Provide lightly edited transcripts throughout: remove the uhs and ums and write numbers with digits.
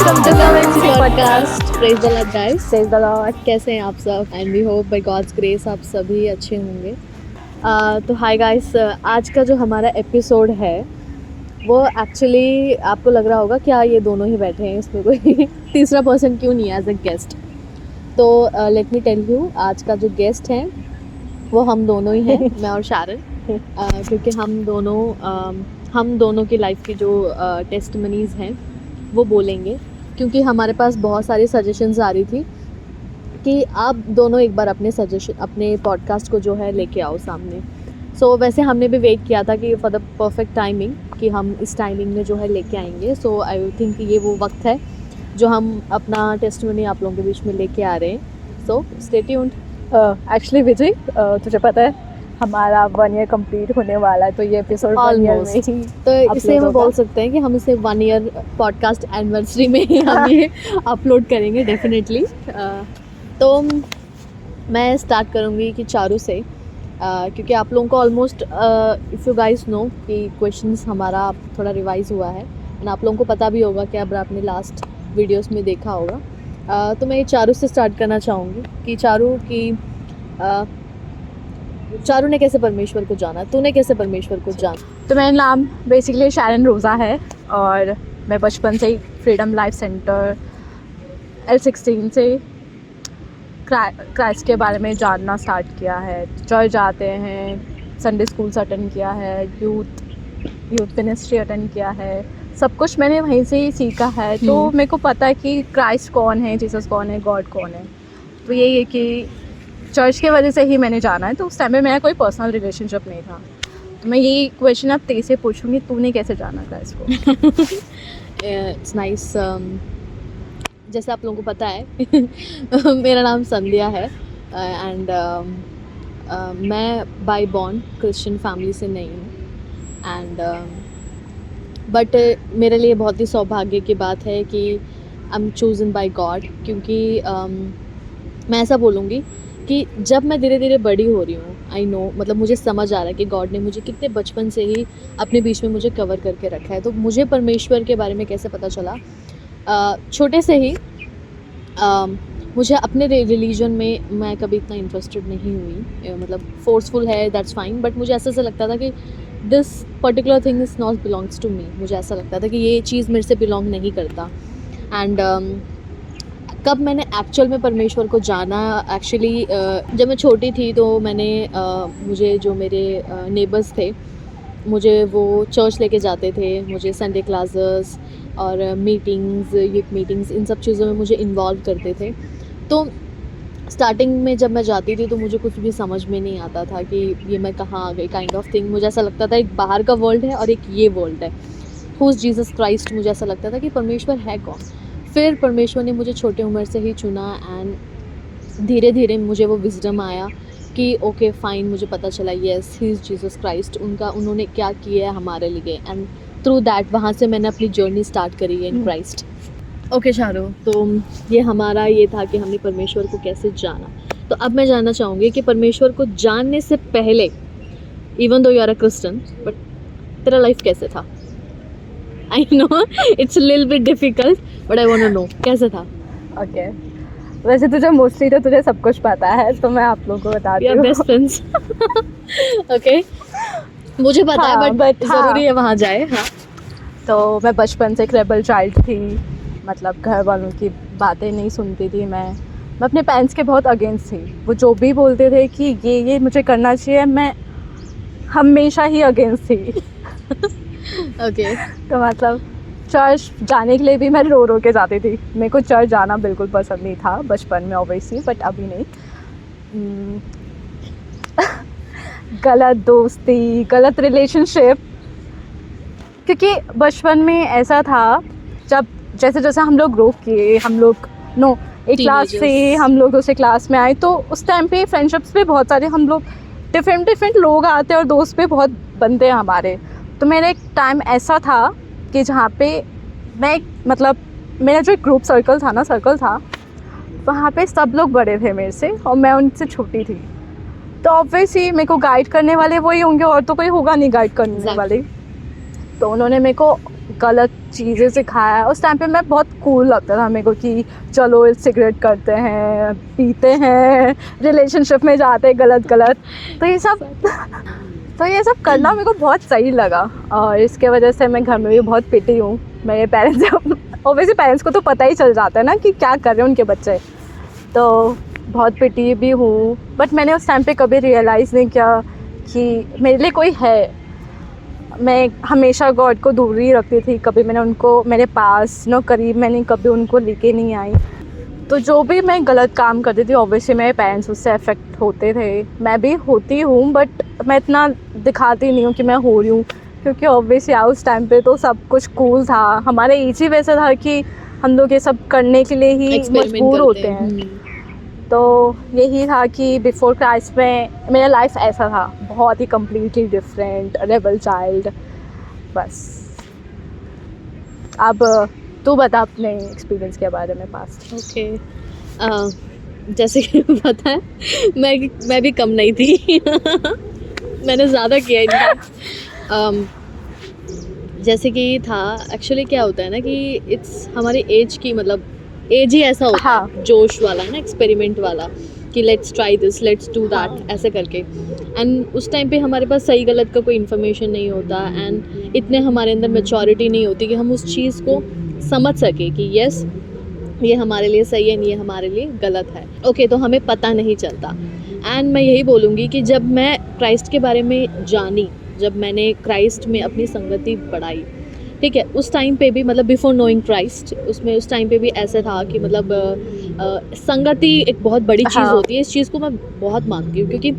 Welcome to the podcast. Praise the Lord guys. Praise the Lord. कैसे हैं आप सब? And we hope by God's grace आप सभी अच्छे होंगे. तो हाय गाइस, आज का जो हमारा एपिसोड है वो एक्चुअली आपको लग रहा होगा क्या ये दोनों ही बैठे हैं, इसमें कोई तीसरा पर्सन क्यों नहीं है एज अ गेस्ट. तो लेट मी टेल यू, आज का जो गेस्ट है वो हम दोनों ही हैं, मैं और शारन. क्योंकि हम दोनों की लाइफ की जो टेस्टमनीज़ हैं वो बोलेंगे, क्योंकि हमारे पास बहुत सारी सजेशंस आ रही थी कि आप दोनों एक बार अपने पॉडकास्ट को जो है लेके आओ सामने. सो वैसे हमने भी वेट किया था कि फॉर द परफेक्ट टाइमिंग कि हम इस टाइमिंग में जो है लेके आएंगे. सो आई थिंक ये वो वक्त है जो हम अपना टेस्टमनी आप लोगों के बीच में लेके आ रहे हैं. So stay tuned. एक्चुअली विजय, तुझे पता है हमारा 1 ईयर कंप्लीट होने वाला है, तो ये एपिसोड 1 ईयर में ही तो इसे हम बोल सकते हैं कि हम इसे 1 ईयर पॉडकास्ट एनिवर्सरी में ही हम ये अपलोड करेंगे डेफिनेटली. तो मैं स्टार्ट करूँगी कि चारू से, क्योंकि आप लोगों को almost if you guys know कि क्वेश्चंस हमारा थोड़ा रिवाइज हुआ है एंड आप लोगों को पता भी होगा कि अब आपने लास्ट वीडियोस में देखा होगा. तो मैं चारू से स्टार्ट करना चाहूँगी कि चारू ने कैसे परमेश्वर को जाना, तूने कैसे परमेश्वर को जाना. तो मेरा नाम बेसिकली शारन रोज़ा है और मैं बचपन से ही फ्रीडम लाइफ सेंटर L16 से क्राइस्ट के बारे में जानना स्टार्ट किया है. चर्च जाते हैं, संडे स्कूल्स अटेंड किया है, यूथ मिनिस्ट्री अटेंड किया है, सब कुछ मैंने वहीं से ही सीखा है. तो मेरे को पता है कि क्राइस्ट कौन है, जीसस कौन है, गॉड कौन है. तो यही है कि चर्च की वजह से ही मैंने जाना है. तो उस टाइम में मेरा कोई पर्सनल रिलेशनशिप नहीं था. तो मैं यही क्वेश्चन अब तेरे से पूछूंगी, तूने कैसे जाना क्राइस्ट को. It's nice. जैसे आप लोगों को पता है मेरा नाम संध्या है एंड मैं बाय बॉर्न क्रिश्चियन फैमिली से नहीं हूँ. एंड बट मेरे लिए बहुत ही सौभाग्य की बात है कि I am chosen by God. क्योंकि मैं ऐसा बोलूँगी कि जब मैं धीरे धीरे बड़ी हो रही हूँ, आई नो, मतलब मुझे समझ आ रहा है कि गॉड ने मुझे कितने बचपन से ही अपने बीच में मुझे कवर करके रखा है. तो मुझे परमेश्वर के बारे में कैसे पता चला, छोटे से ही मुझे अपने रिलीजन में मैं कभी इतना इंटरेस्टेड नहीं हुई. मतलब फोर्सफुल है दैट्स फाइन, बट मुझे ऐसा लगता था कि this particular thing is not belongs to me. मुझे ऐसा लगता था कि ये चीज़ मेरे से बिलोंग नहीं करता. एंड कब मैंने एक्चुअल में परमेश्वर को जाना, एक्चुअली जब मैं छोटी थी तो मैंने मुझे जो मेरे नेबर्स थे मुझे वो चर्च लेके जाते थे, मुझे संडे क्लासेस और मीटिंग्स, यूथ मीटिंग्स, इन सब चीज़ों में मुझे इन्वॉल्व करते थे. तो स्टार्टिंग में जब मैं जाती थी तो मुझे कुछ भी समझ में नहीं आता था कि ये मैं कहाँ आ गई काइंड ऑफ थिंग. मुझे ऐसा लगता था एक बाहर का वर्ल्ड है और एक ये वर्ल्ड है. Who is Jesus Christ. मुझे ऐसा लगता था कि परमेश्वर है कौन. फिर परमेश्वर ने मुझे छोटे उम्र से ही चुना एंड धीरे धीरे मुझे वो विजडम आया कि ओके फाइन, मुझे पता चला yes he is Jesus Christ. उन्होंने क्या किया है हमारे लिए, एंड थ्रू दैट वहाँ से मैंने अपनी जर्नी स्टार्ट करी है इन क्राइस्ट. ओके शारो, तो ये हमारा ये था कि हमने परमेश्वर को कैसे जाना. तो अब मैं जानना चाहूँगी कि परमेश्वर को जानने से पहले, even though you are a Christian, but तेरा लाइफ कैसे था. I know it's little bit difficult but I want to know कैसे था. ओके, वैसे तुझे मोस्टली तो तुझे सब कुछ पता है, तो मैं आप लोगों को बता दूँ. Best friends. ओके, मुझे पता है बट ज़रूरी है वहाँ जाए. हाँ, तो मैं बचपन से एक रेबल चाइल्ड थी. मतलब घर वालों की बातें नहीं सुनती थी. मैं अपने पेरेंट्स के बहुत अगेंस्ट थी. वो जो भी बोलते थे कि ये मुझे करना चाहिए, मैं हमेशा ही अगेंस्ट थी. ओके. तो मतलब चर्च जाने के लिए भी मैं रो रो के जाती थी. मेरे को चर्च जाना बिल्कुल पसंद नहीं था बचपन में ऑब्वियसली, बट अभी नहीं. गलत दोस्ती, गलत रिलेशनशिप, क्योंकि बचपन में ऐसा था जब जैसे जैसे हम लोग ग्रो किए, हम लोग एक क्लास से हम लोग दूसरे क्लास में आए, तो उस टाइम पे फ्रेंडशिप्स पे बहुत सारे हम लोग डिफरेंट लोग आते हैं और दोस्त पे बहुत बनते हैं हमारे. तो मेरा एक टाइम ऐसा था कि जहाँ पे मैं मतलब मेरा जो एक ग्रुप सर्कल था वहाँ पे सब लोग बड़े थे मेरे से और मैं उनसे छोटी थी. तो ऑब्वियसली मेरे को गाइड करने वाले वही होंगे और तो कोई होगा नहीं गाइड करने वाले. तो उन्होंने मेरे को गलत चीज़ें सिखाया। उस टाइम पे मैं बहुत कूल लगता था मेरे को कि चलो सिगरेट करते हैं, पीते हैं, रिलेशनशिप में जाते हैं गलत गलत, तो ये सब करना मेरे को बहुत सही लगा। और इसके वजह से मैं घर में भी बहुत पिटी हूँ। मेरे पेरेंट्स ऑब्वियसली पेरेंट्स को तो पता ही चल जाता है ना कि क्या कर रहे हैं उनके बच्चे, तो बहुत पिटी भी हूँ। बट मैंने उस टाइम पे कभी रियलाइज़ नहीं किया कि मेरे लिए कोई है। मैं हमेशा गॉड को दूर ही रखती थी, कभी मैंने उनको मेरे पास करीब मैंने कभी उनको लेके नहीं आई। तो जो भी मैं गलत काम करती थी ऑब्वियसली मेरे पेरेंट्स उससे अफेक्ट होते थे, मैं भी होती हूँ, बट मैं इतना दिखाती नहीं हूँ कि मैं हो रही हूँ, क्योंकि ऑब्वियसली उस टाइम पे तो सब कुछ कूल था। हमारे एज ही वैसा था कि हम लोग ये सब करने के लिए ही मजबूर होते हैं। तो यही था कि बिफोर क्राइस्ट में मेरा लाइफ ऐसा था, बहुत ही कम्प्लीटली डिफरेंट, रेबल चाइल्ड। बस अब तू बता अपने एक्सपीरियंस के बारे में पास्ट। ओके, जैसे कि पता है मैं भी कम नहीं थी मैंने ज़्यादा किया इनका। जैसे कि था एक्चुअली क्या होता है ना कि इट्स हमारी एज की मतलब एज ही ऐसा होता हाँ। है, जोश वाला है ना, एक्सपेरिमेंट वाला कि let's try this, let's do that, ऐसे करके। एंड उस टाइम पे हमारे पास सही गलत का कोई इन्फॉर्मेशन नहीं होता, एंड इतने हमारे अंदर मैच्योरिटी नहीं होती कि हम उस चीज़ को समझ सके कि यस ये हमारे लिए सही है, ये हमारे लिए गलत है। ओके, तो हमें पता नहीं चलता। एंड मैं यही बोलूँगी कि जब मैं क्राइस्ट के बारे में जानी, जब मैंने क्राइस्ट में अपनी संगति बढ़ाई, ठीक है, उस टाइम पे भी मतलब बिफोर नोइंग क्राइस्ट, उस टाइम पे भी ऐसा था कि मतलब संगति एक बहुत बड़ी चीज़ होती है। इस चीज़ को मैं बहुत मानती हूँ, क्योंकि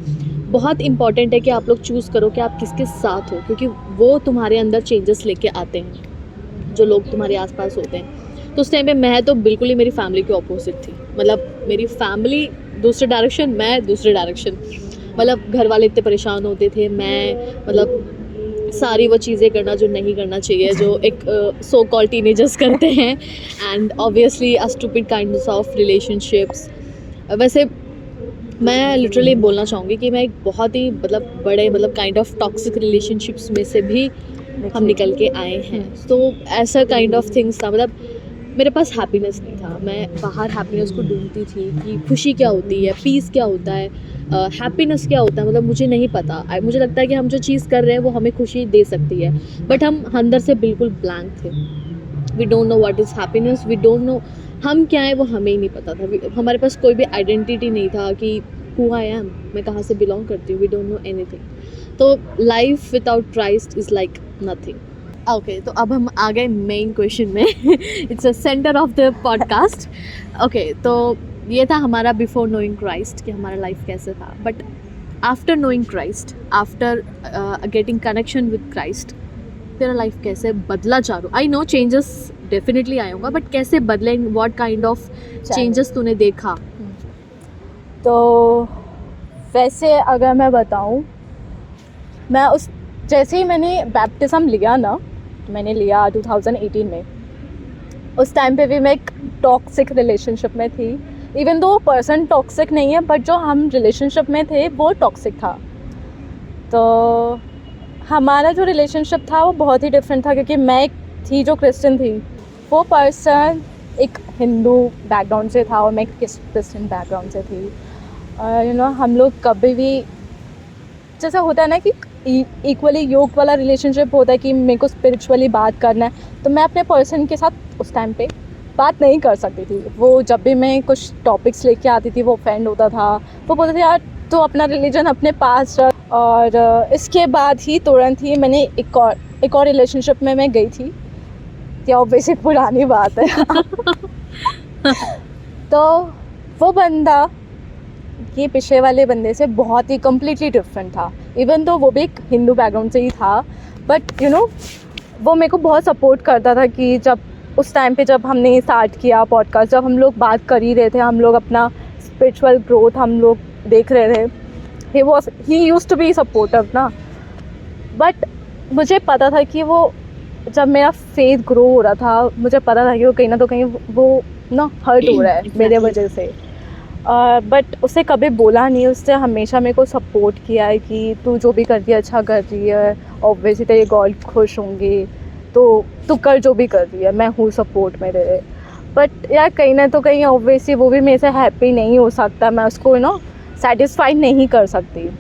बहुत इंपॉर्टेंट है कि आप लोग चूज़ करो कि आप किसके साथ हो, क्योंकि वो तुम्हारे अंदर चेंजेस लेके आते हैं, जो लोग तुम्हारे आसपास होते हैं। तो उस टाइम पे मैं तो बिल्कुल ही मेरी फैमिली के ऑपोजिट थी। मतलब मेरी फैमिली दूसरे डायरेक्शन, मैं दूसरे डायरेक्शन। मतलब घर वाले इतने परेशान होते थे, मैं मतलब सारी वो चीज़ें करना जो नहीं करना चाहिए, जो एक सो कॉल टीनेजर्स करते हैं, and obviously a stupid kinds of relationships. वैसे मैं लिटरली बोलना चाहूँगी कि मैं एक बहुत ही मतलब बड़े मतलब काइंड ऑफ टॉक्सिक रिलेशनशिप्स में से भी हम निकल के आए हैं। तो ऐसा काइंड ऑफ थिंग्स था, मतलब मेरे पास हैप्पीनेस नहीं था। मैं बाहर हैप्पीनेस को ढूंढती थी कि खुशी क्या होती है, पीस क्या होता है, हैप्पीनेस क्या होता है, मतलब मुझे नहीं पता। मुझे लगता है कि हम जो चीज़ कर रहे हैं वो हमें खुशी दे सकती है, बट हम अंदर से बिल्कुल ब्लैंक थे। We don't know what is happiness, we don't know हम क्या है, वो हमें ही नहीं पता था। हमारे पास कोई भी आइडेंटिटी नहीं था कि हु आई एम, मैं कहाँ से बिलोंग करती हूँ। We don't know anything. तो life without Christ is like nothing. Okay, तो अब हम आ गए मेन क्वेश्चन में it's a centre of the podcast. Okay, तो ये था हमारा बिफोर नोइंग क्राइस्ट कि हमारा लाइफ कैसे था। But after knowing Christ, after getting connection with Christ, तेरा लाइफ कैसे बदला Charu? I know changes definitely आए होगा, बट कैसे बदले? व्हाट काइंड ऑफ चेंजेस तूने देखा? तो वैसे अगर मैं बताऊं, मैं उस जैसे ही मैंने बैप्टिज्म लिया ना, मैंने लिया 2018 में, उस टाइम पे भी मैं एक टॉक्सिक रिलेशनशिप में थी। इवन दो पर्सन टॉक्सिक नहीं है, बट जो हम रिलेशनशिप में थे वो टॉक्सिक था। तो हमारा जो रिलेशनशिप था वो बहुत ही डिफरेंट था, क्योंकि मैं एक थी जो क्रिश्चियन थी, वो पर्सन एक हिंदू बैकग्राउंड से था और मैं क्रिश्चियन बैकग्राउंड से थी। हम लोग कभी भी, जैसा होता है ना कि इक्वली योग वाला रिलेशनशिप होता है कि मेरे को स्पिरिचुअली बात करना है, तो मैं अपने पर्सन के साथ उस टाइम पे बात नहीं कर सकती थी। वो जब भी मैं कुछ टॉपिक्स लेके आती थी वो ऑफेंड होता था, वो बोलते थे यार तो अपना रिलीजन अपने पास रख। और इसके बाद ही तुरंत ही मैंने एक और रिलेशनशिप में मैं गई थी, क्या ऑब्वियसली पुरानी बात है तो वो बंदा ये पिछले वाले बंदे से बहुत ही कम्प्लीटली डिफरेंट था। इवन तो वो भी एक हिंदू बैकग्राउंड से ही था, बट वो मेरे को बहुत सपोर्ट करता था कि जब उस टाइम पे जब हमने स्टार्ट किया पॉडकास्ट, जब हम लोग बात कर ही रहे थे, हम लोग अपना स्पिरिचुअल ग्रोथ हम लोग देख रहे थे, he used to be supportive ना। बट मुझे पता था कि वो, जब मेरा फेथ ग्रो हो रहा था, मुझे पता था कि वो कहीं ना तो कहीं वो ना हर्ट हो रहा है मेरे वजह से। बट उसे कभी बोला नहीं, उसने हमेशा मेरे को सपोर्ट किया है कि तू जो भी कर रही है अच्छा कर रही है, ऑब्वियसली तेरे गॉड खुश होंगे, तो तू कर जो भी कर रही है, मैं हूँ सपोर्ट में तेरे। बट यार कहीं ना तो कहीं ऑब्वियसली वो भी मेरे से हैप्पी नहीं हो सकता, मैं उसको सेटिस्फाई नहीं कर सकती।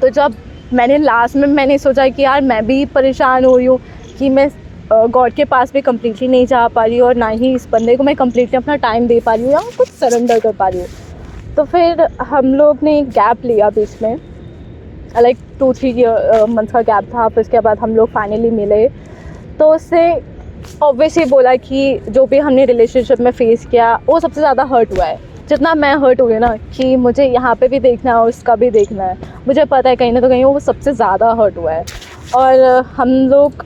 तो जब मैंने लास्ट में मैंने सोचा कि यार मैं भी परेशान हो रही हूँ कि मैं गॉड के पास भी कम्प्लीटली नहीं जा पा रही हूँ और ना ही इस बंदे को मैं कम्प्लीटली अपना टाइम दे पा रही हूँ या कुछ सरेंडर कर पा रही हूँ। तो फिर हम लोग ने एक गैप लिया बीच में, लाइक 2-3 मंथ का गैप था। फिर उसके बाद हम लोग फाइनली मिले। तो उससे ऑब्वियसली बोला कि जो भी हमने रिलेशनशिप में फ़ेस किया वो सबसे ज़्यादा हर्ट हुआ है। जितना मैं हर्ट हुई ना कि मुझे यहाँ पे भी देखना है और उसका भी देखना है, मुझे पता है कहीं ना तो कहीं वो सबसे ज़्यादा हर्ट हुआ है। और हम लोग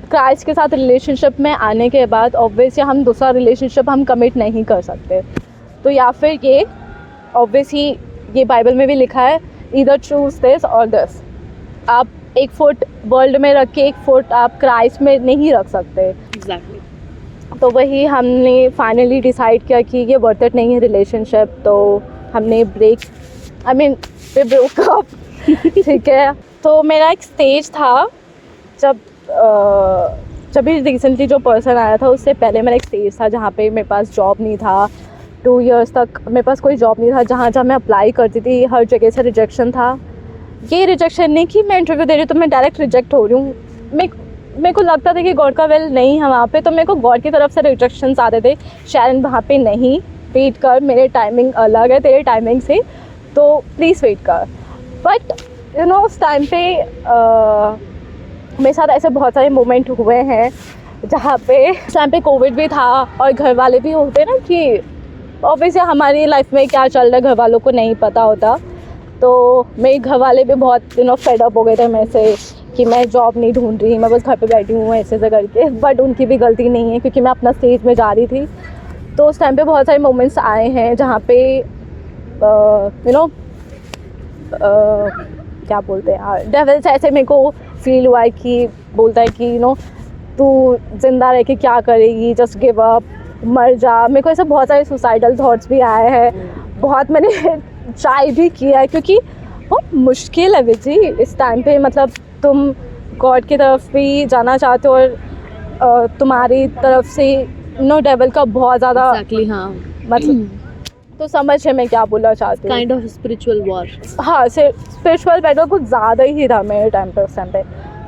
क्राइस्ट के साथ रिलेशनशिप में आने के बाद ऑब्वियसली हम दूसरा रिलेशनशिप हम कमिट नहीं कर सकते। तो या फिर ये ऑब्वियसली ये बाइबल में भी लिखा है, ईदर चूज़ दिस और दिस। आप एक फुट वर्ल्ड में रख के एक फुट आप क्राइस्ट में नहीं रख सकते। एग्जैक्टली। तो वही हमने फाइनली डिसाइड किया कि ये वर्थ इट नहीं है रिलेशनशिप। तो हमने ब्रेकअप ठीक है। तो मेरा एक स्टेज था जब भी रिसेंटली जो पर्सन आया था उससे पहले मेरा एक स्टेज था जहाँ पे मेरे पास जॉब नहीं था। 2 इयर्स तक मेरे पास कोई जॉब नहीं था। जहाँ जहाँ मैं अप्लाई करती थी हर जगह से रिजेक्शन था। ये रिजेक्शन नहीं कि मैं इंटरव्यू दे रही हूँ तो मैं डायरेक्ट रिजेक्ट हो रही हूँ। मेरे को लगता था कि गॉड का वेल नहीं है वहाँ पे, तो मेरे को गॉड की तरफ से रिजेक्शंस आते थे, शायद वहाँ पे नहीं, वेट कर, मेरे टाइमिंग अलग है तेरे टाइमिंग से, तो प्लीज़ वेट कर। बट उस टाइम पे मेरे साथ ऐसे बहुत सारे मोमेंट हुए हैं जहाँ पे उस टाइम पे कोविड भी था और घर वाले भी होते ना कि ऑब्वियसली हमारी लाइफ में क्या चल रहा है घर वालों को नहीं पता होता। तो मेरे घर वाले भी बहुत फेड अप हो गए थे मेरे से कि मैं जॉब नहीं ढूंढ रही, मैं बस घर पे बैठी हूँ ऐसे ऐसे करके। बट उनकी भी गलती नहीं है क्योंकि मैं अपना स्टेज में जा रही थी। तो उस टाइम पे बहुत सारे मोमेंट्स आए हैं जहाँ पे क्या बोलते हैं यार, डेविल से ऐसे मेरे को फील हुआ है कि बोलता है कि तू ज़िंदा रह के क्या करेगी, जस्ट गिव अप, मर जा। मेरे को ऐसे बहुत सारे सुसाइडल थॉट्स भी आए हैं, बहुत मैंने ट्राई भी किया है क्योंकि बहुत मुश्किल है विजी इस टाइम पे। मतलब तुम गॉड की तरफ भी जाना चाहते हो और तुम्हारी तरफ से डेविल का बहुत ज़्यादा Exactly, हाँ। मतलब तो समझ है मैं क्या बोलना चाहती हूँ। Kind of spiritual war. हाँ, स्पिरिचुअल बैटल कुछ ज़्यादा ही था मेरे टाइम पे उस टाइम पे।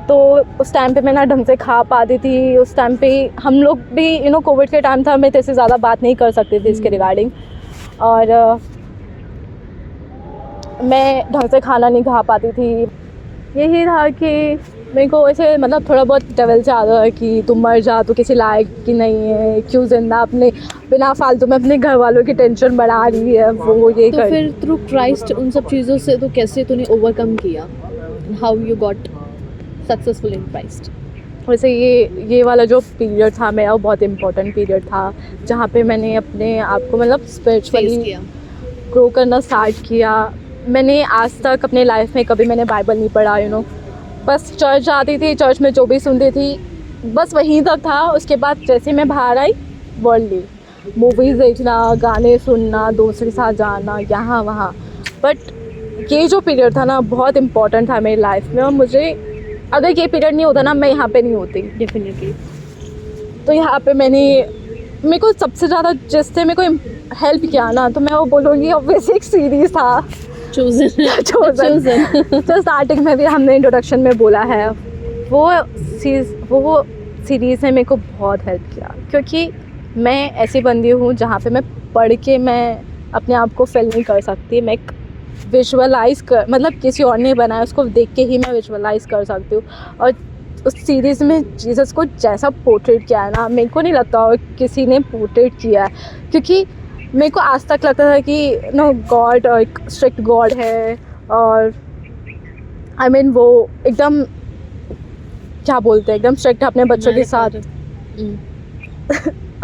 तो उस टाइम पे मैं ना ढंग से खा पाती थी। उस टाइम पे हम लोग भी कोविड के टाइम था, मैं तेरे से ज़्यादा बात नहीं कर सकती थी इसके रिगार्डिंग। और मैं ढंग से खाना नहीं खा पाती थी। यही था कि मेरे को ऐसे मतलब थोड़ा बहुत डेविल से आता है कि तुम मर जा, तो किसी लायक की नहीं है, क्यों जिंदा अपने बिना फालतू में अपने घर वालों की टेंशन बढ़ा रही है वो ये तो कर। फिर थ्रू क्राइस्ट उन सब चीज़ों से तो कैसे तूने ओवरकम किया? How you got successful in Christ? वैसे ये वाला जो पीरियड था मेरा वो बहुत इम्पोर्टेंट पीरियड था जहाँ पे मैंने अपने आप को मतलब स्पिरिचुअली ग्रो करना स्टार्ट किया। मैंने आज तक अपने लाइफ में कभी मैंने बाइबल नहीं पढ़ा बस चर्च जाती थी, चर्च में जो भी सुनती थी बस वहीं तक था। उसके बाद जैसे मैं बाहर आई, वर्ल्डली मूवीज़ देखना, गाने सुनना, दोस्तों के साथ जाना यहाँ वहाँ। बट ये जो पीरियड था ना बहुत इम्पोर्टेंट था मेरी लाइफ में, और मुझे अगर ये पीरियड नहीं होता ना मैं यहाँ पे नहीं होती डेफिनेटली। तो यहाँ पे मेरे को सबसे ज़्यादा जिससे मेरे को हेल्प किया ना तो मैं वो बोलूँगी ऑब्वियसली एक सीरीज़ था चोजन। तो स्टार्टिंग में भी हमने इंट्रोडक्शन में बोला है, वो सीरीज़ ने मेरे को बहुत हेल्प किया क्योंकि मैं ऐसी बंदी हूँ जहाँ पे मैं पढ़ के मैं अपने आप को फील नहीं कर सकती। मैं विजुअलाइज़ कर मतलब किसी और ने बनाया उसको देख के ही मैं विजुअलाइज़ कर सकती हूँ। और उस सीरीज़ में जीसस को जैसा पोर्ट्रेट किया है ना, मेरे को नहीं लगता और किसी ने पोर्ट्रेट किया है। क्योंकि मेरे को आज तक लगता था कि गॉड एक स्ट्रिक्ट गॉड है और वो एकदम क्या बोलते हैं एकदम स्ट्रिक्ट अपने बच्चों के साथ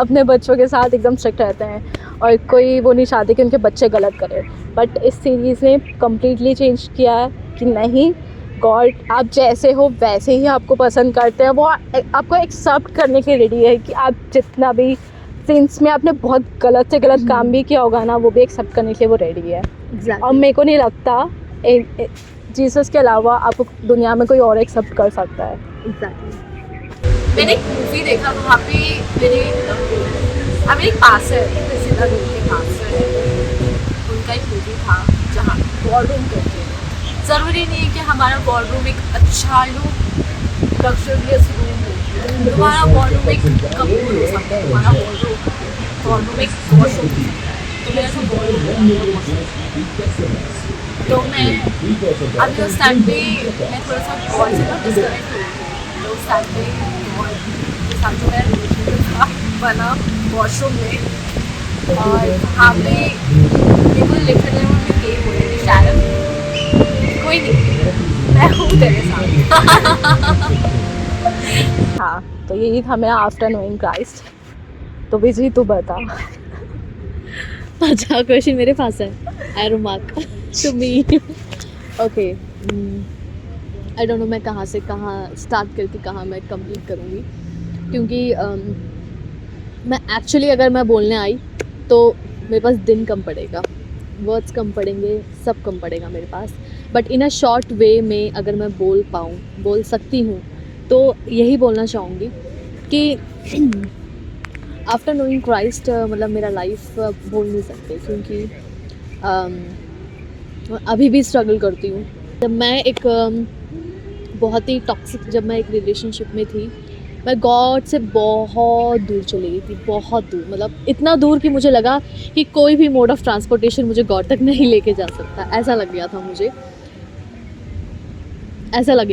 अपने बच्चों के साथ एकदम स्ट्रिक्ट रहते हैं और कोई वो नहीं चाहते कि उनके बच्चे गलत करें। बट इस सीरीज़ ने कम्प्लीटली चेंज किया है कि नहीं, गॉड आप जैसे हो वैसे ही आपको पसंद करते हैं। वो आपको एक्सेप्ट करने के रेडी है कि आप जितना भी सिंस में आपने बहुत गलत से गलत काम भी किया होगा ना, वो भी एक्सेप्ट करने के लिए वो रेडी है। और मेरे को नहीं लगता जीसस के अलावा आपको दुनिया में कोई और एक्सेप्ट कर सकता है। एग्जैक्टली। मैंने एक मूवी देखा, वहाँ पे मेरे एक पास है, जिला रोड के पास है, उनका एक मूवी था जहाँ वॉर रूम करके, ज़रूरी नहीं है कि हमारा वॉर रूम एक अच्छा लग्जरियस रूम हो, तुम्हारा वॉर रूम एक कपूर हो सकता है, तुम्हारा वॉर रूम एक वॉशरूम हो सकता है, तो मेरा जो वॉर रूम तो मैं अभी उस टाइम पे मैं थोड़ा सा कॉल से तो डिस्कनेक्ट हो गई, तो उस टाइम पे कॉल के साथ जो मेरा रिलेशनशिप था बना वॉशरूम में, और वहाँ पे बिल्कुल लिटरली में ये बोले कि शायद कोई नहीं, मैं हूँ तेरे साथ। हाँ, तो यही था मेरा आफ्टर नोइंग क्राइस्ट। तो विजी तू बता। अच्छा क्वेश्चन मेरे पास है, arrow mark to me. Okay, I don't know मैं कहाँ से कहाँ स्टार्ट करके कहाँ मैं कंप्लीट करूँगी, क्योंकि मैं एक्चुअली अगर मैं बोलने आई तो मेरे पास दिन कम पड़ेगा, वर्ड्स कम पड़ेंगे, सब कम पड़ेगा मेरे पास, but in a short way में अगर मैं बोल सकती हूँ तो यही बोलना चाहूँगी कि आफ्टर नोइंग क्राइस्ट मतलब मेरा लाइफ बोल नहीं सकते, क्योंकि अभी भी स्ट्रगल करती हूँ। जब मैं एक बहुत ही टॉक्सिक, जब मैं एक रिलेशनशिप में थी, मैं गॉड से बहुत दूर चली गई थी, बहुत दूर, मतलब इतना दूर कि मुझे लगा कि कोई भी मोड ऑफ ट्रांसपोर्टेशन मुझे गॉड तक नहीं लेके जा सकता। ऐसा लग गया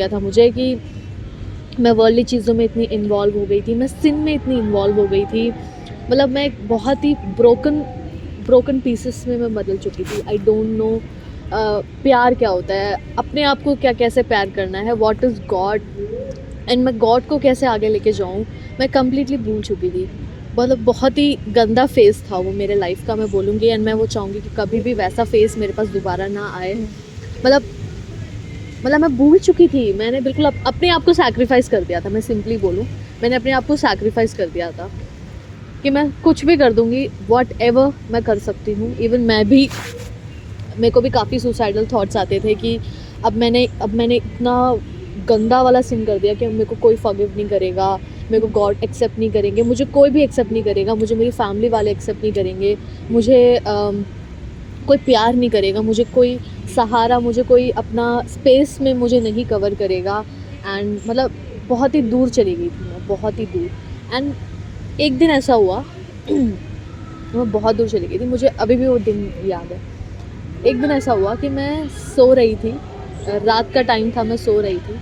था मुझे कि मैं वर्ल्डली चीज़ों में इतनी इन्वॉल्व हो गई थी, मैं सिन में इतनी इन्वॉल्व हो गई थी, मतलब मैं एक बहुत ही ब्रोकन पीसेस में मैं बदल चुकी थी। आई डोंट नो प्यार क्या होता है, अपने आप को कैसे प्यार करना है, व्हाट इज़ गॉड, एंड मैं गॉड को कैसे आगे लेके जाऊँ, मैं कम्प्लीटली भूल चुकी थी। मतलब बहुत ही गंदा फेज़ था वो मेरे लाइफ का, मैं बोलूँगी, एंड मैं वो चाहूँगी कि कभी भी वैसा फेज़ मेरे पास दोबारा ना आए। मतलब मैं भूल चुकी थी, मैंने बिल्कुल अपने आप को सैक्रिफाइस कर दिया था। मैं सिंपली बोलूँ, मैंने अपने आप को सैक्रिफाइस कर दिया था कि मैं कुछ भी कर दूँगी, व्हाटएवर मैं कर सकती हूँ। इवन मेरे को भी काफ़ी सुसाइडल थॉट्स आते थे कि अब मैंने इतना गंदा वाला सिन कर दिया कि मेरे को कोई फॉरगिव नहीं करेगा, मेरे को गॉड एक्सेप्ट नहीं करेंगे, मुझे कोई भी एक्सेप्ट नहीं करेगा, मुझे मेरी फैमिली वाले एक्सेप्ट नहीं करेंगे, मुझे कोई प्यार नहीं करेगा, मुझे कोई सहारा, मुझे कोई अपना स्पेस में मुझे नहीं कवर करेगा। एंड मतलब बहुत ही दूर चली गई थी मैं, बहुत ही दूर। एंड एक दिन ऐसा हुआ मैं बहुत दूर चली गई थी, मुझे अभी भी वो दिन याद है। एक दिन ऐसा हुआ कि मैं सो रही थी, रात का टाइम था, मैं सो रही थी,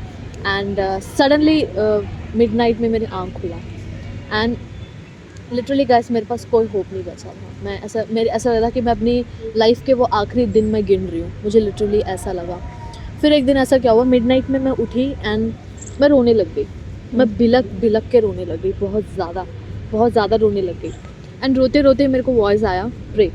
एंड सडनली मिडनाइट में मेरी आँख खुला, एंड लिटरली गाइस मेरे पास कोई होप नहीं बचा था। मेरे ऐसा लगा कि मैं अपनी लाइफ के वो आखिरी दिन में गिन रही हूँ, मुझे लिटरली ऐसा लगा। फिर एक दिन ऐसा क्या हुआ, मिडनाइट में मैं उठी एंड मैं रोने लग गई, मैं बिलक के रोने लग गई, बहुत ज़्यादा रोने लग गई। एंड रोते रोते मेरे को वॉइस आया, प्रे,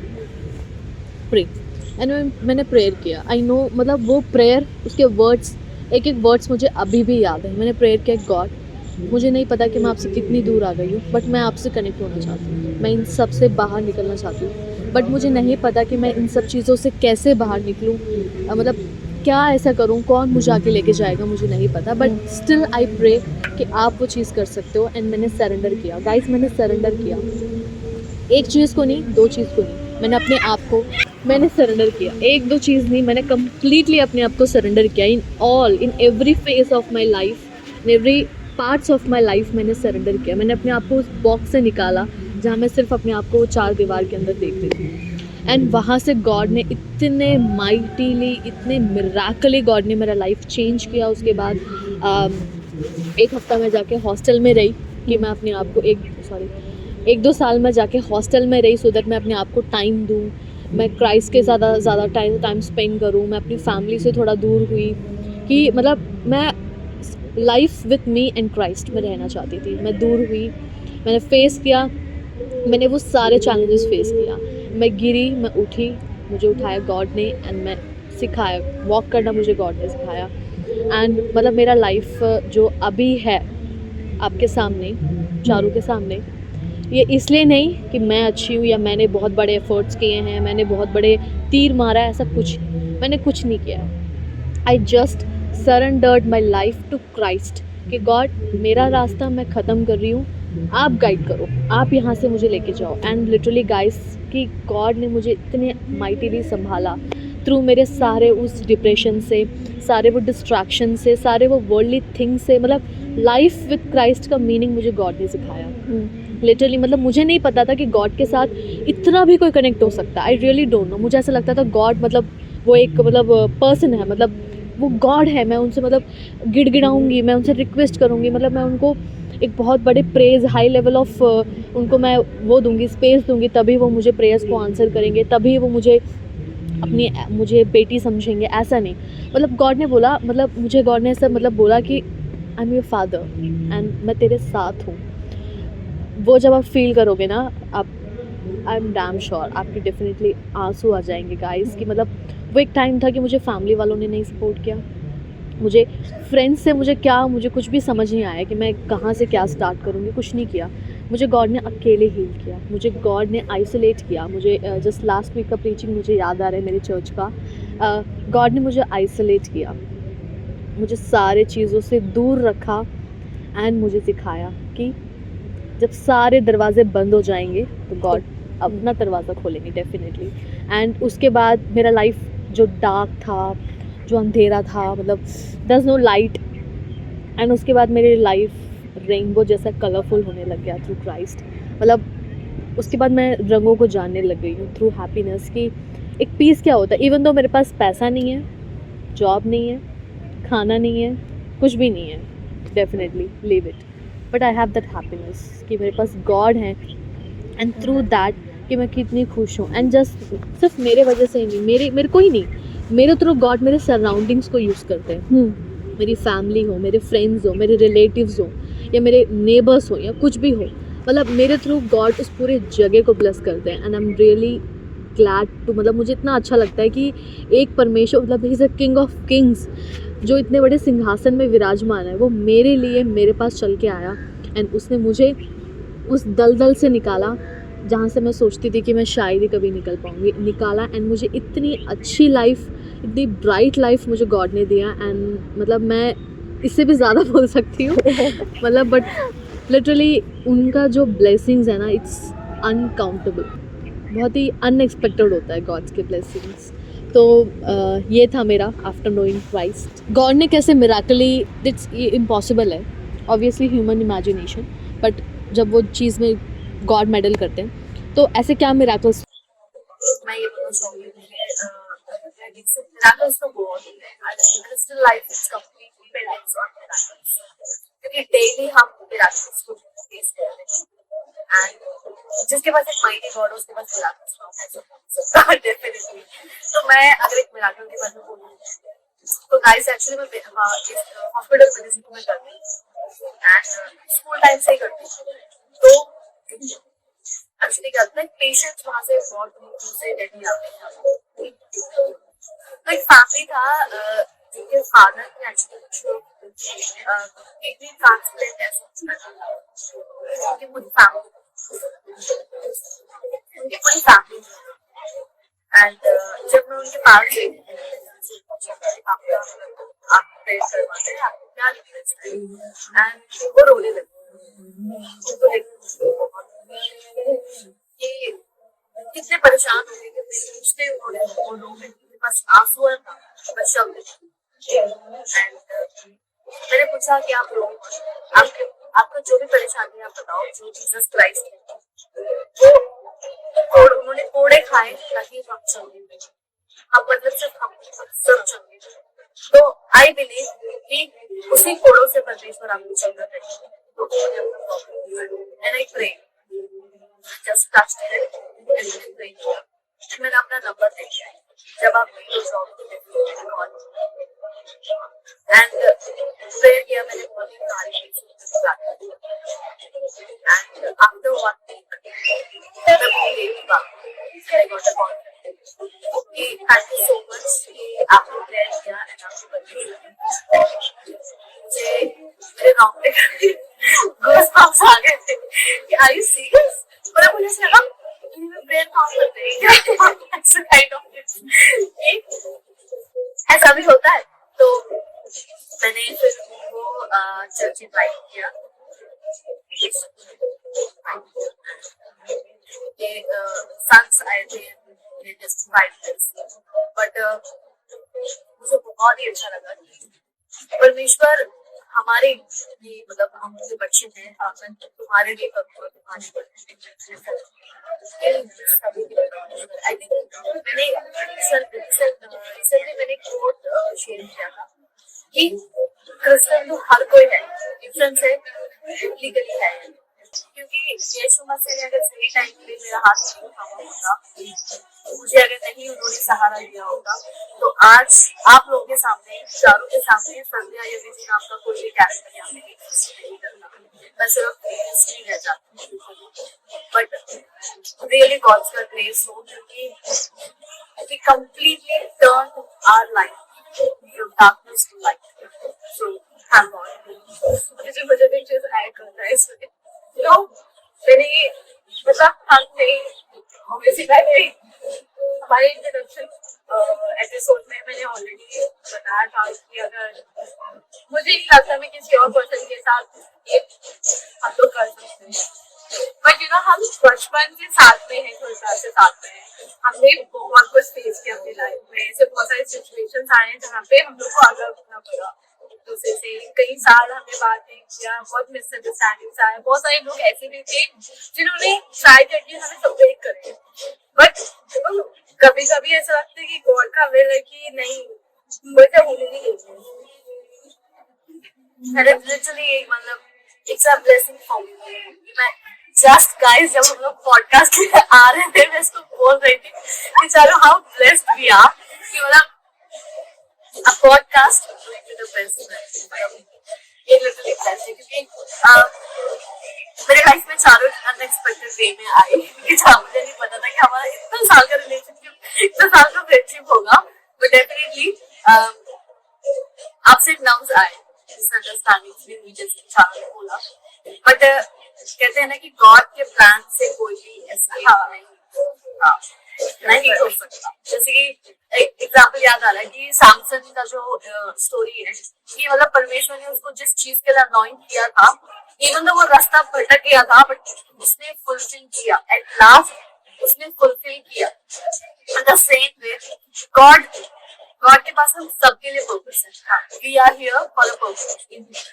एंड मैंने प्रेयर किया। आई नो, मतलब वो प्रेयर, उसके वर्ड्स, एक वर्ड्स मुझे अभी भी याद है। मैंने प्रेयर किया, गॉड मुझे नहीं पता कि मैं आपसे कितनी दूर आ गई हूँ, बट मैं आपसे कनेक्ट होना चाहती हूँ, मैं इन सब से बाहर निकलना चाहती हूँ, बट मुझे नहीं पता कि मैं इन सब चीज़ों से कैसे बाहर निकलूँ, मतलब क्या ऐसा करूँ, कौन मुझे आके लेके जाएगा, मुझे नहीं पता, बट स्टिल आई प्रे कि आप वो चीज़ कर सकते हो। एंड मैंने सरेंडर किया गाइस, मैंने सरेंडर किया, एक चीज़ को नहीं, दो चीज़ को नहीं, मैंने अपने आप को मैंने सरेंडर किया, एक दो चीज़ नहीं, मैंने कम्प्लीटली अपने आप को सरेंडर किया। In every phase of my life, in every parts of my life मैंने सरेंडर किया। मैंने अपने आप को उस बॉक्स से निकाला जहाँ मैं सिर्फ अपने आप को 4 दीवार के अंदर देखती थी, एंड वहाँ से गॉड ने इतने माइटीली, इतने मिराकली गॉड ने मेरा लाइफ चेंज किया। उसके बाद 1 हफ्ता मैं जाके हॉस्टल में रही कि मैं अपने आप को 1-2 साल में जाके हॉस्टल में रही, सो दैट मैं अपने आप को टाइम दूँ, मैं क्राइस्ट के ज़्यादा टाइम स्पेंड करूँ, मैं अपनी फैमिली से थोड़ा दूर हुई, कि मतलब मैं life with me and Christ में रहना चाहती थी। मैं दूर हुई, मैंने फेस किया, मैंने वो सारे चैलेंजेस फेस किया, मैं गिरी, मैं उठी, मुझे उठाया गॉड ने, एंड मैं सिखाया, वॉक करना मुझे गॉड ने सिखाया। एंड मतलब मेरा लाइफ जो अभी है आपके सामने, चारों के सामने, ये इसलिए नहीं कि मैं अच्छी हूँ या मैंने बहुत बड़े एफर्ट्स किए हैं, मैंने बहुत बड़े तीर मारा है, ऐसा मैंने कुछ नहीं किया। I just surrendered my life to Christ, कि गॉड मेरा रास्ता मैं ख़त्म कर रही हूँ, आप गाइड करो, आप यहाँ से मुझे लेके जाओ। एंड लिटरली गाइस कि गॉड ने मुझे इतने माइटिली संभाला थ्रू मेरे सारे उस डिप्रेशन से, सारे वो डिस्ट्रैक्शन से, सारे वो वर्ल्डली थिंग्स से। मतलब लाइफ विद क्राइस्ट का मीनिंग मुझे गॉड ने सिखाया लिटरली। मतलब मुझे नहीं पता था कि गॉड के साथ इतना भी कोई कनेक्ट हो सकता है। I really don't know. मुझे ऐसा लगता था गॉड मतलब वो एक मतलब पर्सन है, मतलब वो गॉड है। मैं उनसे मतलब गिड़गिड़ाऊंगी, मैं उनसे रिक्वेस्ट करूंगी, मतलब मैं उनको एक बहुत बड़े प्रेज हाई लेवल ऑफ उनको मैं वो दूंगी, स्पेस दूंगी, तभी वो मुझे प्रेयर्स को आंसर करेंगे, तभी वो मुझे बेटी समझेंगे। ऐसा नहीं, मतलब गॉड ने बोला, मतलब मुझे गॉड ने ऐसा मतलब बोला कि I am your father and मैं तेरे साथ हूँ। वो जब आप फील करोगे ना, आप आई एम डैम श्योर आपकी डेफिनेटली आंसू आ जाएंगे गाइस। कि मतलब वो एक टाइम था कि मुझे फैमिली वालों ने नहीं सपोर्ट किया, मुझे फ्रेंड्स से मुझे कुछ भी समझ नहीं आया कि मैं कहाँ से क्या स्टार्ट करूँगी, कुछ नहीं किया। मुझे गॉड ने अकेले हील किया, मुझे गॉड ने आइसोलेट किया। मुझे जस्ट लास्ट वीक का प्रीचिंग मुझे याद आ रहा है मेरे चर्च का। गॉड ने मुझे आइसोलेट किया, मुझे सारे चीज़ों से दूर रखा एंड मुझे सिखाया कि जब सारे दरवाजे बंद हो जाएंगे तो गॉड अपना दरवाज़ा खोलेंगे डेफिनेटली। एंड उसके बाद मेरा लाइफ जो डार्क था, जो अंधेरा था, मतलब there is no light, and उसके बाद मेरी लाइफ रेनबो जैसा कलरफुल होने लग गया थ्रू क्राइस्ट। मतलब उसके बाद मैं रंगों को जानने लग गई हूँ थ्रू हैप्पीनेस की एक पीस क्या होता है। इवन दो मेरे पास पैसा नहीं है, जॉब नहीं है, खाना नहीं है, कुछ भी नहीं है, definitely leave it, but I have that happiness कि मेरे पास गॉड है एंड थ्रू दैट कि मैं कितनी खुश हूँ। एंड जस्ट सिर्फ मेरे वजह से ही नहीं, मेरे को ही नहीं, मेरे थ्रू गॉड मेरे सराउंडिंग्स को यूज़ करते हैं। मेरी फैमिली हो, मेरे फ्रेंड्स हो, मेरे रिलेटिव्स हो, या मेरे नेबर्स हो, या कुछ भी हो, मतलब मेरे थ्रू गॉड उस पूरे जगह को ब्लेस करते हैं। And I am really glad to, मतलब मुझे इतना अच्छा लगता है कि एक परमेश्वर, मतलब he is a king of Kings, जो इतने बड़े सिंहासन में विराजमान है, वो मेरे लिए मेरे पास चल के आया एंड उसने मुझे उस दलदल से निकाला जहाँ से मैं सोचती थी कि मैं शायद ही कभी निकल पाऊँगी, निकाला। एंड मुझे इतनी अच्छी लाइफ, इतनी ब्राइट लाइफ मुझे गॉड ने दिया। एंड मतलब मैं इससे भी ज़्यादा बोल सकती हूँ मतलब, बट लिटरली उनका जो ब्लेसिंग्स है ना, इट्स अनकाउंटेबल, बहुत ही अनएक्सपेक्टेड होता है गॉड्स के ब्लेसिंग्स। तो ये था मेरा आफ्टर नोइंग क्राइस्ट। गॉड ने कैसे मिराकली, इट्स इम्पॉसिबल है ऑब्वियसली, ह्यूमन इमेजिनेशन, बट जब वो चीज़ में गॉड मेडल करते हैं तो ऐसे क्या मिराकल्स। मैं ये बोलना चाहूंगी कि miracles तो बहुत है, crystal life is completely depends on miracles, क्योंकि डेली हम miracles को फेस कर रहे हैं। एंड जिसके पास एक माइटी गॉड हो उसके पास miracles है डेफिनेटली। तो मैं अगर एक miracle के बारे में बोलूँ तो गाइस एक्चुअली मैं इस हॉस्पिटल मेडिसिन में करती हूँ एंड स्कूल टाइम से ही करती हूँ। तो एक्चुअली क्या होता है, पेशेंट्स वहाँ से बहुत दूर से डेली आते हैं। तो एक फैमिली था जिनके फादर ने एक्चुअली किडनी ट्रांसप्लांट ऐसा उनकी पूरी फैमिली एंड जब मैं उनके पास गई आप प्रेयर करवाते हैं, आपको क्या रिक्वेस्ट है, एंड वो रोने लगे। कि कितने परेशान हो गए, पूछते उनके पास आंसू है बच्चा। मैंने पूछा कि आप रो, आपको जो भी परेशानी है आप बताओ, जो जीसस क्राइस्ट है वो उन्होंने कोड़े खाए ताकि हम चंगे, हम मतलब सिर्फ हम सब चंगे। तो आई बिलीव कि उसी कोड़ों से परमेश्वर आपको चंगा करेंगे। And I pray. Just touched it and then pray. मैंने अपना नंबर दे दिया है, जब आप वीडियो जॉब एंड प्रेयर किया मैंने, बहुत ही सारी एंड आफ्टर 1 week मैं भूल okay, thank you so much कि आपने प्रेयर किया एंड आपको मुझे मेरे रोंगटे गूज़बम्प्स आ गए थे कि आर यू सीरियस, पर मुझे ऐसा लगा प्रेयर काम करते हैं क्या, ऐसा काइंड ऑफ ऐसा भी होता है। तो मैंने फिर वो चर्च इनवाइट किया, ये सन्स आए थे, बट मुझे बहुत ही अच्छा लगा कि परमेश्वर हमारे लिए, मतलब हम जो बच्चे हैं, मैं तुम्हारे लिए करूँगा, तुम्हारे आई थिंक मैंने रिसेंटली मैंने कोट शेयर किया था कि क्रिश्चियन तो हर कोई है, डिफरेंस है लीगली है, क्योंकि यीशु मसीह ने अगर सही टाइम के लिए मेरा हाथ नहीं थामा होता, मुझे अगर नहीं उन्होंने सहारा दिया होगा, तो आज आप लोगों के सामने, चारों के सामने संध्या या विधि नाम का कोई भी कैरेक्टर यहाँ पे नहीं करता, मैं सिर्फ हिस्ट्री रह जाती हूँ, बट रियली गॉड्स का ग्रेस हो, क्योंकि we completely turned our life from darkness to light. So thank God. मुझे भी चीज ऐड करना है इसमें, तो मैंने मतलब हमने ऑब्वियसली हमारे इंट्रोडक्शन एपिसोड में मैंने ऑलरेडी बताया था कि अगर मुझे नहीं लगता मैं किसी और पर्सन के साथ ये हम लोग कर सकते हैं, बट यू नो हम बचपन से साथ में हैं, थोड़े साल से साथ में हैं, हमने बहुत कुछ फेस किया अपनी लाइफ में, ऐसे बहुत सारे सिचुएशंस आए हैं जहाँ पे हम लोग को आगे बढ़ना पड़ा दूसरे से, कई साल हमने बात नहीं किया, बहुत मिसअंडरस्टैंडिंग्स आए, बहुत सारे लोग ऐसे भी थे जिन्होंने ट्राई करके हमें सेपरेट करे, बट कभी कभी ऐसा लगता है कि गॉड का विल है कि नहीं, मुझे होने नहीं देते, लिटरली मतलब it's a blessing for me. मैं जस्ट गाइस जब हम लोग पॉडकास्ट में आ रहे थे मैं इसको बोल रही थी कि चलो हाउ ब्लेस्ड वी आर कि मतलब a podcast like the best ये लिटरली ब्लेस्ड है, क्योंकि मेरे लाइफ में चारों अनएक्सपेक्टेड वे में आए, कि जहाँ मुझे नहीं पता था कि हमारा इतना साल का रिलेशनशिप, इतना साल का फ्रेंडशिप होगा, बट डेफिनेटली आपसे नर्व्स आए, मिसअंडरस्टैंडिंग्स भी हुई जैसे चारों ने बोला, बट कहते हैं ना कि गॉड के प्लान से कोई भी एस्केप नहीं हो सकता। जैसे कि एक एग्जाम्पल याद आ रहा है कि सैमसन का जो स्टोरी है कि मतलब परमेश्वर ने उसको जिस चीज के लिए अनॉइंट किया था, इवन तो वो रास्ता भटक गया था, बट उसने फुलफिल किया, एट लास्ट उसने फुलफिल किया। द सेम वे गॉड के पास हम सबके लिए पर्पस है, we are here for a purpose.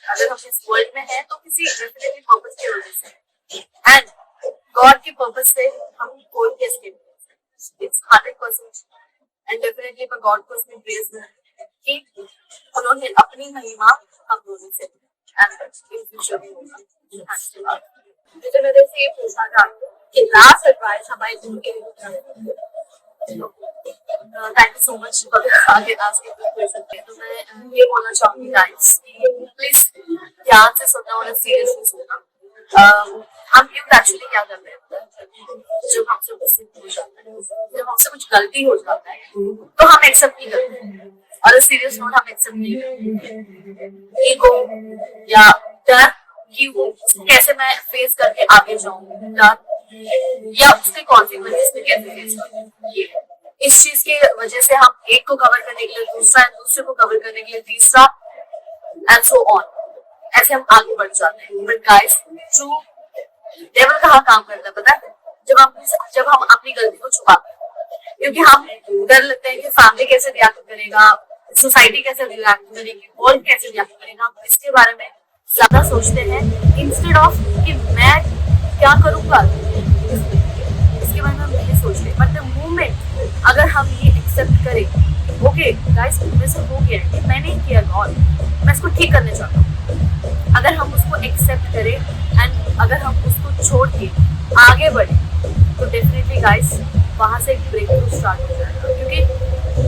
अगर हम इस वर्ल्ड में हैं तो किसी डेफिनेटली पर्पस की वजह से, एंड गॉड के पर्पस से हम कोई भी एस्केप नहीं, इट्स 100%, एंड डेफिनेटली मैं गॉड को उसमें प्रेज कि उन्होंने अपनी महिमा हम दोनों से एंड इन फ्यूचर भी होगा। मुझे मेरे से ये पूछना था कि लास्ट एडवाइस हमारे दोनों के लिए, thank you so much for आगे आस्किंग दिस क्वेश्चन। तो मैं ये बोलना चाहूंगी गाइस कि प्लीज ध्यान से सुनना और सीरियसली सुनना। हम यूथ एक्चुअली क्या करते हैं, जब हमसे कुछ हो जाता है, जब हमसे कुछ गलती हो जाता है तो हम एक्सेप्ट नहीं करते, और सीरियस नोट हम एक्सेप्ट नहीं करते। ईगो या डर कि वो कैसे मैं फेस करके आगे जाऊं, या उसके कॉन्सिक्वेंसेस में कैसे फेस करूं, इस चीज की वजह से हम एक को कवर करने के लिए दूसरा, दूसरे को कवर करने के लिए तीसरा, एंड सो ऑन, ऐसे हम आगे बढ़ जाते हैं। बट गाइस ट्रू डेविल कहाँ काम करता है पता है? जब हम अपनी गलती को छुपाते हैं, क्योंकि हम डर लगते हैं कि फैमिली कैसे रिएक्ट करेगा, सोसाइटी कैसे रिएक्ट करेगी, वर्ल्ड कैसे रिएक्ट करेगा, हम इसके बारे में ज्यादा सोचते हैं इंस्टेड ऑफ कि मैं क्या करूंगा, इसके बारे में हम नहीं सोचते। बट द मोमेंट अगर हम ये एक्सेप्ट करें, ओके गाइस मेरे से हो गया है, मैं नहीं किया गॉड, मैं इसको ठीक करने चाहता हूँ, अगर हम उसको एक्सेप्ट करें एंड अगर हम उसको छोड़ के आगे बढ़े तो डेफिनेटली गाइस वहां से एक ब्रेक थ्रू स्टार्ट हो जाएगा। क्योंकि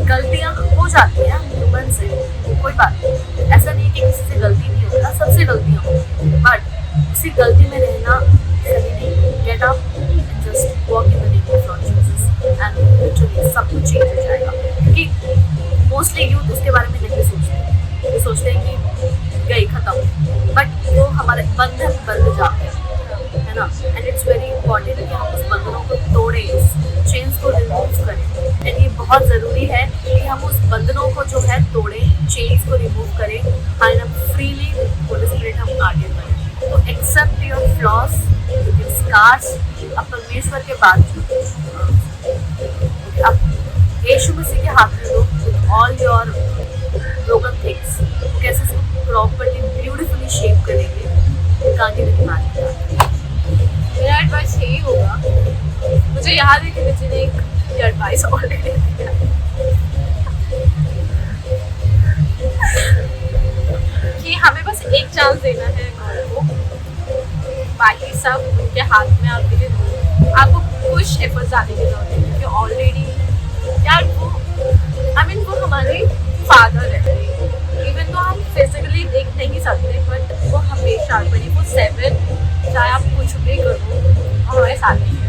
गलतियां हो जाती हैं ह्यूमन से, कोई बात नहीं, ऐसा नहीं कि किसी से गलती नहीं होता, सबसे गलतियां होती, बट उसी गलती में रहना सही नहीं। Get up and just walk in the name of God Jesus and literally सब कुछ चेंज हो जाएगा। क्योंकि मोस्टली यूथ उसके बारे में नहीं सोचते, वो सोचते हैं कि गई खत्म, बट वो हमारे बंधन बंध जाते हैं, है ना। एंड इट्स वेरी इंपॉर्टेंट कि हम उस बंधनों को तोड़े, उस चेन्स को रिमूव करें, एंड ये बहुत ज़रूरी है कि हम उस बंधनों को जो है तोड़ें, चेन्स को रिमूव करें, एंड हम फ्रीली काश अब परमेश्वर के बाद अब यीशु मसीह के हाथ में लो ऑल योर ब्रोकन थिंग्स, कैसे इसको प्रॉपर्ली ब्यूटीफुली शेप करेंगे गाने में दिमाग। मेरा एडवाइस यही होगा, मुझे याद है कि विजय ने एक एडवाइस ऑलरेडी दिया कि हमें बस एक चांस देना है गॉड को, बाकी सब उनके हाथ में आप दे दो। आपको कुछ एफर्ट्स डालने की जरूरत है क्योंकि ऑलरेडी यार वो वो हमारे फादर है। इवन तो हम फिजिकली देख नहीं सकते बट वो हमेशा 24/7 चाहे आप कुछ भी करो हमारे साथ ही है।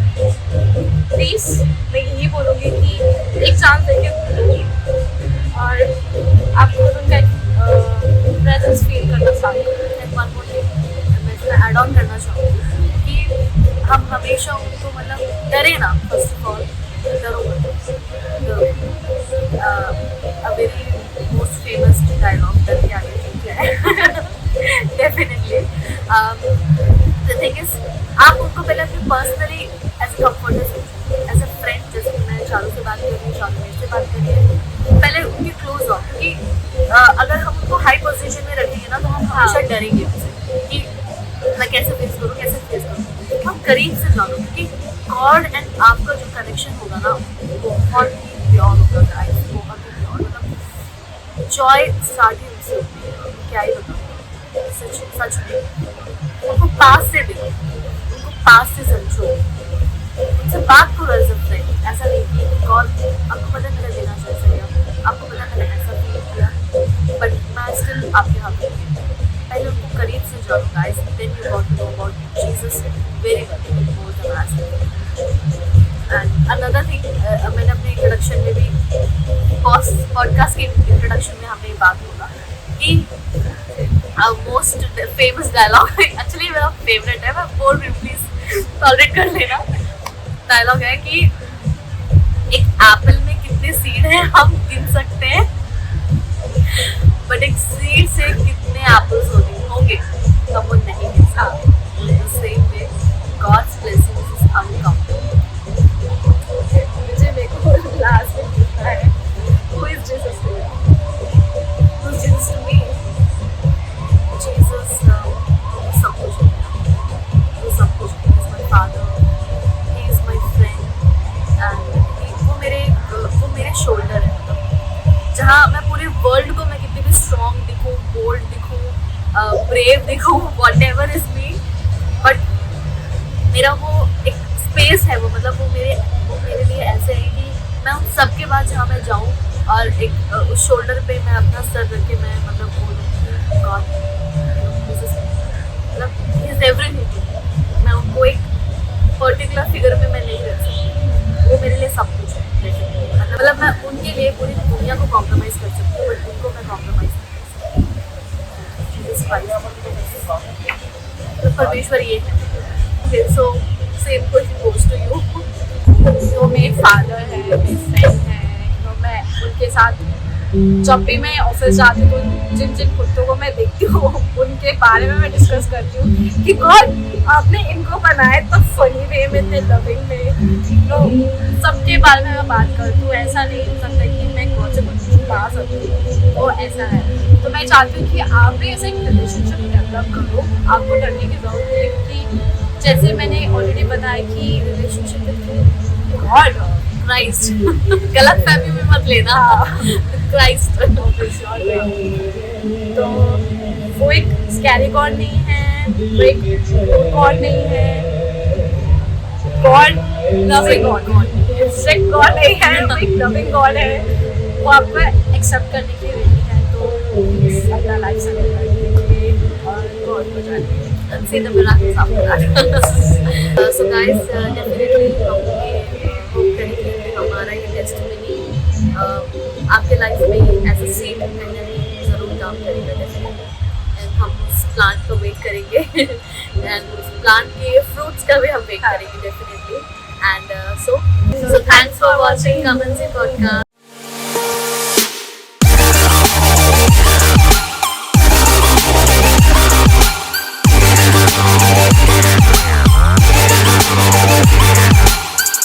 प्लीज़ मैं यही बोलूँगी कि एक चांस देके और आप उनका प्रेजेंस फील करना स्टार्ट करो। मैं ऐड ऑन करना चाहूँगी कि हम हमेशा उनको मतलब डरे ना, फर्स्ट ऑफ ऑल डरो मत। a very most famous dialogue that we are definitely the thing is आप उनको पहले अपने personally as a comforter as a friend, जैसे कि मैं चारों से बात कर रही हूँ, चारों मेरे से बात कर रही है, पहले उनके क्लोज हो क्योंकि अगर हम उनको हाई पोजीशन में रखेंगे ना तो हम हमेशा डरेंगे उनसे कि मैं कैसे फेस करूँ कैसे फेस करूँ। हम करीब से जानो क्योंकि गॉड एंड आपका जो कनेक्शन होगा ना बहुत ही प्योर होगा गाइस, बहुत ही प्योर। मतलब जॉय स्टार्टिंग से होती है, क्या ही बताऊँ, सच में उनको पास से देखो, उनको पास से समझो, उनसे बात करो एज अ फ्रेंड। ऐसा नहीं कि गॉड आपको पता नहीं देना चाहिए, आपको पता नहीं ऐसा फील किया बट मैं स्टिल आपके हाथ में। पहले उनको करीब से जानो guys, then you got to know about Jesus very well more than age. And another thing, मैंने अपने इंट्रोडक्शन में भी पॉडकास्ट के इंट्रोडक्शन में हमने ये बात बोला कि मोस्ट फेमस डायलॉग एक्चुअली मेरा फेवरेट है, मैं बोल रही हूँ प्लीज टॉलरेट कर लेना। डायलॉग है कि एक एप्पल में कितने सीड हैं हम गिन सकते हैं बट एक सीड से कितने एप्पल्स होंगे हम वो नहीं गिन सकते। Same way God's blessings is uncountable. मुझे मेरे को लास्ट में पूछना है who is Jesus to you? Who is Jesus to me? Jesus सब कुछ है, वो सब कुछ है। He is my father, he is my friend and वो मेरे शोल्डर है। मतलब जहाँ मैं पूरे वर्ल्ड को मैं कितनी भी स्ट्रॉन्ग दिखूँ, बोल्ड दिखूँ, ब्रेव दिखूँ, व्हाटएवर इज मी, बट मेरा वो एक स्पेस है, वो मतलब वो मेरे लिए ऐसे है कि मैं उन सबके बाद जहाँ मैं जाऊँ और एक उस शोल्डर पे मैं अपना सर रख के मैं मतलब बोलूँ गॉड मतलब इज एवरीथिंग। मैं उनको एक पर्टिकुलर फिगर में मैं नहीं रख सकती, वो मेरे लिए सब कुछ है। मतलब मैं उनके लिए पूरी दुनिया को कॉम्प्रोमाइज़ कर सकती हूँ बट उनको मैं कॉम्प्रोमाइज़ नहीं कर सकती। तो परमेश्वर ये है। So same question goes to you. तो मेरे फादर है, मेरे फ्रेंड है, तो मैं उनके साथ जब भी मैं ऑफिस जाती हूँ तो जिन जिन कुत्तों को मैं देखती हूँ उनके बारे में मैं डिस्कस करती हूँ कि गॉड आपने इनको बनाया तो फनी वे में, इतने लविंग में, तो सबके बारे में मैं बात करती हूँ। ऐसा नहीं हो सकता कि मैं गॉड से कुछ छुपा सकती हूँ, तो ऐसा है। तो मैं चाहती हूँ कि आप भी ऐसे एक रिलेशनशिप डेवलप करो, आपको डरने की जरूरत है क्योंकि जैसे मैंने ऑलरेडी बताया कि रिलेशनशिप विद गॉड क्राइस्ट गलत फहमी में मत लेना, क्राइस्ट तो वो एक स्कैरी गॉड नहीं है, वो एक गॉड नहीं है, God loving God, strict God नहीं है, वो एक लविंग गॉड है, वो आपको एक्सेप्ट करने के लिए रेडी है। तो अपना लाइफ सेटल करके और गॉड को जाने see the miracles after that. So guys, definitely hope करेंगे कि हमारा ये टेस्टिमनी आपके लाइफ में एज अ सीड कहीं ना कहीं ज़रूर काम करेगा डेफिनेटली। एंड हम उस प्लांट को वेट करेंगे एंड उस प्लांट के फ्रूट्स का भी हम वेट करेंगे definitely. And so thanks for watching Kaman Se podcast.